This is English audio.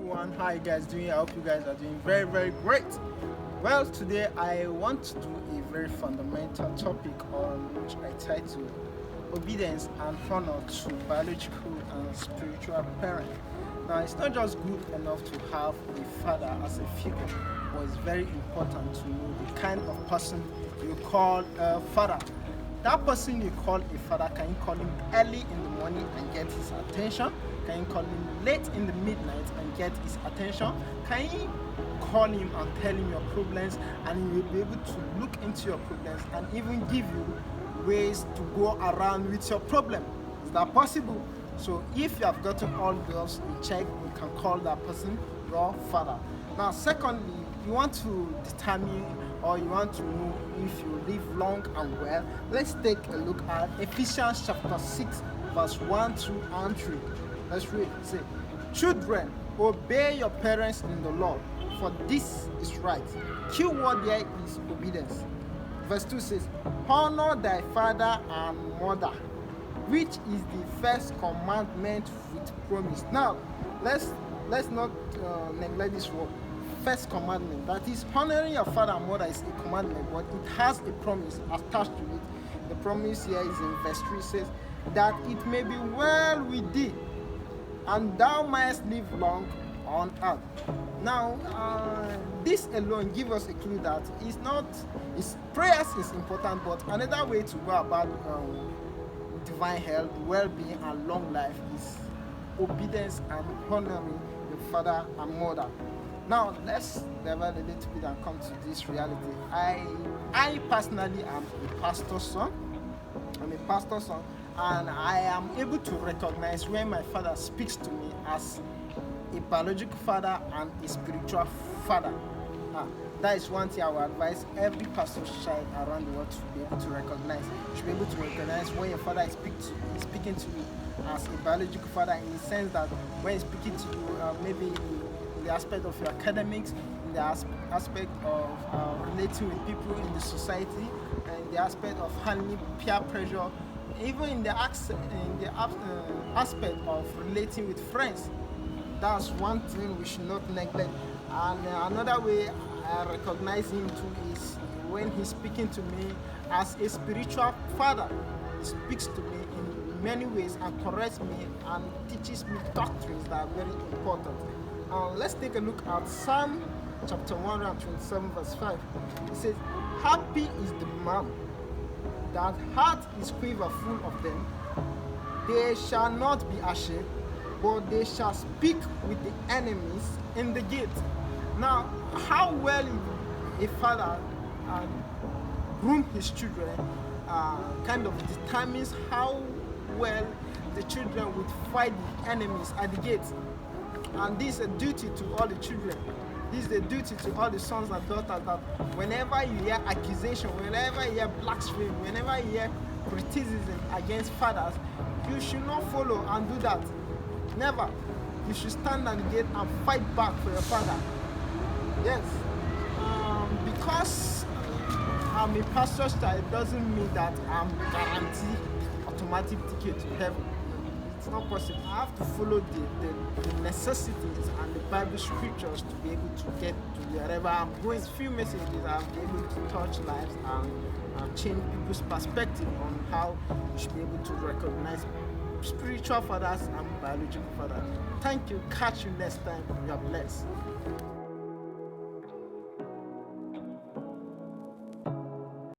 everyone. How you guys doing? I hope you guys are doing very great. Well, today I want to do a very fundamental topic on which I title Obedience and Honor to Biological and Spiritual Parents. Now, it's not just good enough to have a father as a figure, but it's very important to know the kind of person you call a father. That person you call a father, can you call him early in the morning and get his attention? Can you call him late in the midnight and get his attention? Can you call him and tell him your problems, and he will be able to look into your problems and even give you ways to go around with your problem? Is that possible? So if you have gotten all those in check, you can call that person your father. Now, secondly, you want to determine or you want to know if you live long and well. Let's take a look at Ephesians chapter 6 verse 1, 2 and 3. Let's read. Say, children, obey your parents in the Lord, for this is right. Key word there is obedience. Verse 2 says, honor thy father and mother, which is the first commandment with promise. Now, let's not neglect this word. First commandment, that is, honoring your father and mother is a commandment, but it has a promise attached to it. The promise here is in verse 3, says that it may be well with thee and thou mayest live long on earth. Now, this alone gives us a clue that prayers is important, but another way to go about divine health, well-being and long life is obedience and honoring your father and mother. Now, let's level a little bit and come to this reality. I personally am a pastor's son. I'm a pastor's son, and I am able to recognize when my father speaks to me as a biological father and a spiritual father. That is one thing I would advise every pastor's child around the world to be able to recognize. You should be able to recognize when your father is speaking to you as a biological father, in the sense that when he's speaking to you, maybe in the aspect of your academics, in the aspect of relating with people in the society, and in the aspect of handling peer pressure, even in the aspect of relating with friends. That's one thing we should not neglect. And another way I recognize him too is when he's speaking to me as a spiritual father. He speaks to me in many ways and corrects me and teaches me doctrines that are very important. Let's take a look at Psalm chapter 127 verse 5. It says, happy is the man that heart is quiverful of them. They shall not be ashamed, but they shall speak with the enemies in the gate. Now, how well a father groom his children kind of determines how well the children would fight the enemies at the gate. And this is a duty to all the children. This is a duty to all the sons and daughters, that whenever you hear accusation, whenever you hear blasphemy, whenever you hear criticism against fathers, you should not follow and do that. Never. You should stand at the gate and fight back for your father. Yes. Because I'm a pastor's child doesn't mean that I'm guaranteed automatic ticket to heaven. It's not possible. I have to follow the necessities and the Bible scriptures to be able to get to wherever I'm going. Few messages I'll be able to touch lives and change people's perspective on how you should be able to recognize spiritual fathers and biological fathers. Thank you. Catch you next time. You are blessed.